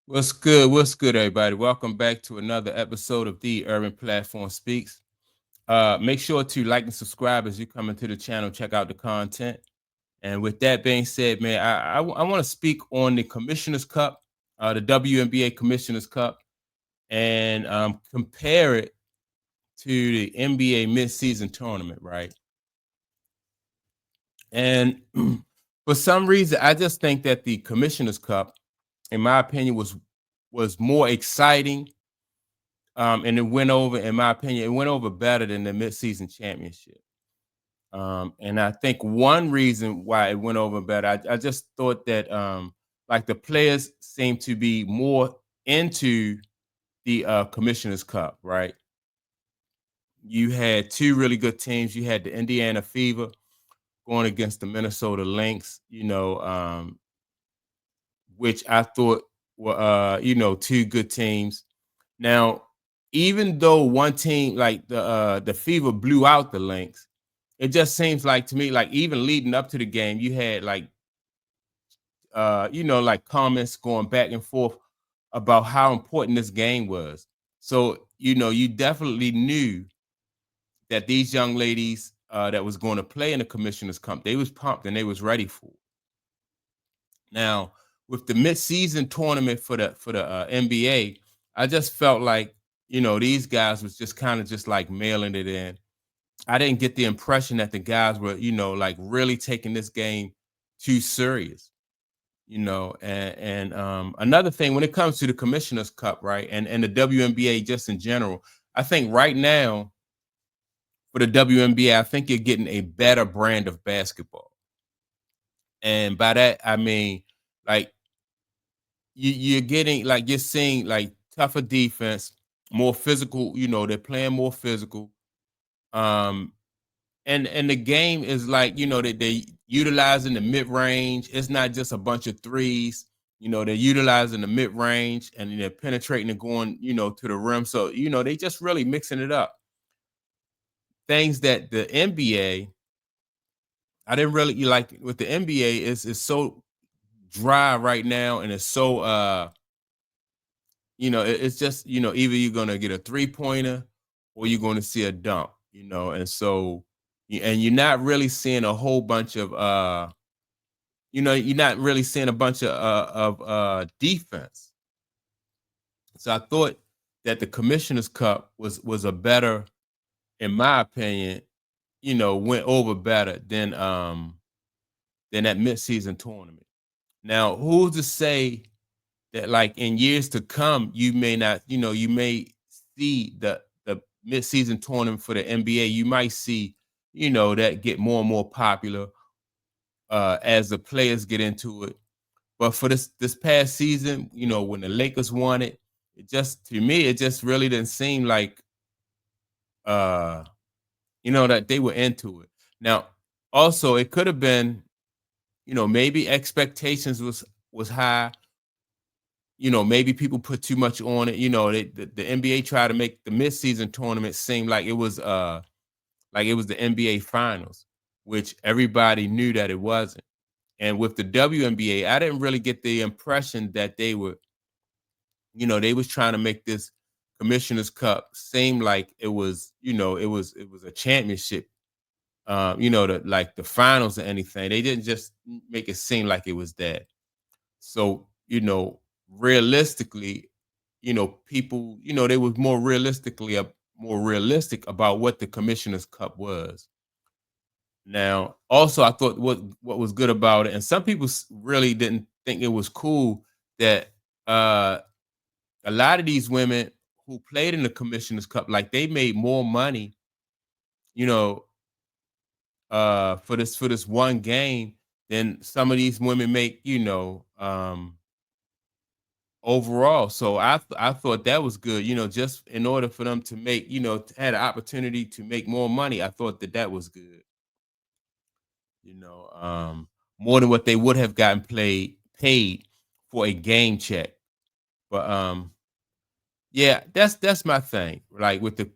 What's good? What's good, everybody? Welcome back to another episode of the Urban Platform Speaks. Make sure to like and subscribe as you come into the channel. Check out the content. And with that being said, man, I want to speak on the Commissioner's Cup, the WNBA Commissioner's Cup, and compare it to the NBA midseason tournament, right? And for some reason, I just think that the Commissioner's Cup, in my opinion, was more exciting. And it went over, in my opinion, it went over better than the midseason championship. And I think one reason why it went over better, I just thought that like the players seemed to be more into the Commissioner's Cup, right? You had two really good teams. You had the Indiana Fever going against the Minnesota Lynx, which I thought were two good teams. Now, even though one team like the Fever blew out the Lynx, it just seems like to me, like even leading up to the game, you had like like comments going back and forth about how important this game was. So, you definitely knew that these young ladies that was going to play in the Commissioner's Cup, they was pumped and they was ready for it. Now, with the midseason tournament for the NBA, I just felt like these guys was just kind of just like mailing it in. I didn't get the impression that the guys were like really taking this game too serious. And another thing when it comes to the Commissioner's Cup, right, and the WNBA just in general, I think right now for the WNBA, I think you're getting a better brand of basketball, and by that I mean like you're getting like you're seeing like tougher defense, more physical. They're playing more physical. Um, and the game is like they utilizing the mid range. It's not just a bunch of threes. They're utilizing the mid range and they're penetrating and going to the rim. So they just really mixing it up. Things that the NBA I didn't really like with the NBA is so dry right now and it's so it's just, either you're gonna get a three-pointer or you're gonna see a dunk, and so and you're not really seeing a whole bunch of you're not really seeing a bunch of defense. So I thought that the Commissioner's Cup was a better, in my opinion, went over better than that midseason tournament. Now, who's to say that like in years to come, you may not, you may see the midseason tournament for the NBA. You might see, that get more and more popular as the players get into it. But for this past season, when the Lakers won it, it just to me, it just really didn't seem like uh, that they were into it. Now, also it could have been, maybe expectations was high. Maybe people put too much on it. The NBA tried to make the midseason tournament seem like it was the NBA finals, which everybody knew that it wasn't. And with the WNBA, I didn't really get the impression that they were, they was trying to make this Commissioner's Cup seem like it was, it was a championship, like the finals or anything. They didn't just make it seem like it was that. So, realistically, people, they was more realistic about what the Commissioner's Cup was. Now, also, I thought what was good about it, and some people really didn't think it was cool that a lot of these women who played in the Commissioner's Cup, like they made more money, you know, for this one game than some of these women make, overall. So I thought that was good, just in order for them to make, had an opportunity to make more money. I thought that was good, you know, um, more than what they would have gotten paid for a game check. But yeah, that's my thing. Like with the,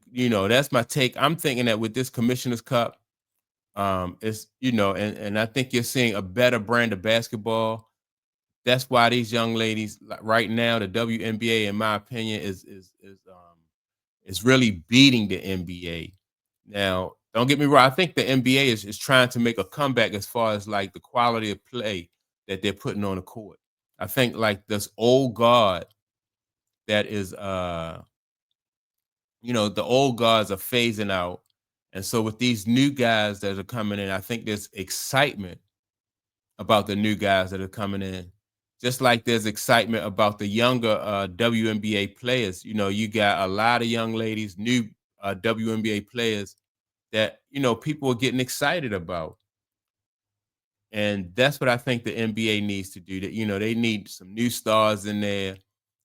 that's my take. I'm thinking that with this Commissioner's Cup, it's and I think you're seeing a better brand of basketball. that's why these young ladies right now, the WNBA, in my opinion, is really beating the NBA. Now, don't get me wrong. I think the NBA is trying to make a comeback as far as like the quality of play that they're putting on the court. I think like this old guard that is the old guards are phasing out. And so with these new guys that are coming in, I think there's excitement about the new guys that are coming in. Just like there's excitement about the younger WNBA players. You got a lot of young ladies, new WNBA players that people are getting excited about. And that's what I think the NBA needs to do. That they need some new stars in there,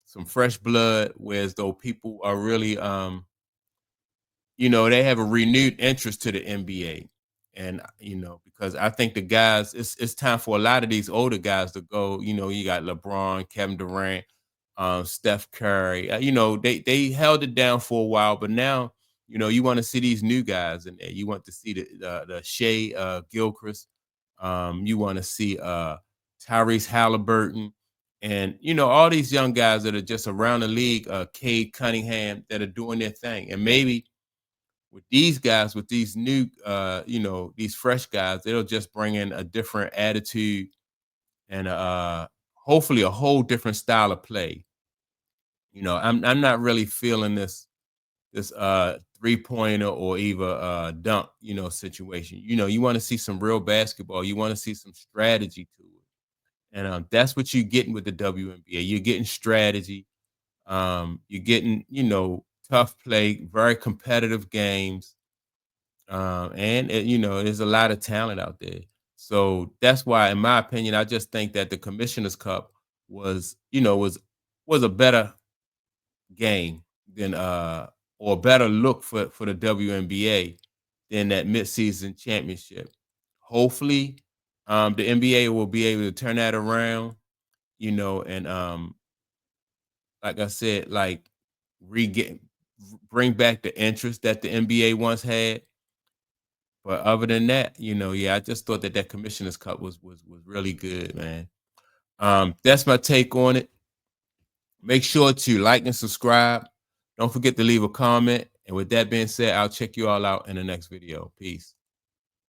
some fresh blood, whereas though people are really they have a renewed interest to the NBA. And because I think the guys, it's time for a lot of these older guys to go. You got LeBron, Kevin Durant, Steph Curry. They held it down for a while, but now you want to see these new guys in there. You want to see the Shea Gilchrist. You want to see Tyrese Halliburton, and all these young guys that are just around the league. Cade Cunningham, that are doing their thing, and maybe with these guys, with these new, these fresh guys, it'll just bring in a different attitude and hopefully a whole different style of play. I'm not really feeling this 3-pointer or even dunk, situation. You want to see some real basketball. You want to see some strategy to it. And that's what you're getting with the WNBA. You're getting strategy. You're getting, tough play, very competitive games. And there's a lot of talent out there. So that's why, in my opinion, I just think that the Commissioner's Cup was, was a better game than or a better look for the WNBA than that midseason championship. Hopefully, the NBA will be able to turn that around, and like I said, like regain bring back the interest that the NBA once had. But other than that, yeah, I just thought that Commissioner's Cup was really good, man. That's my take on it. Make sure to like and subscribe. Don't forget to leave a comment. And with that being said, I'll check you all out in the next video. Peace.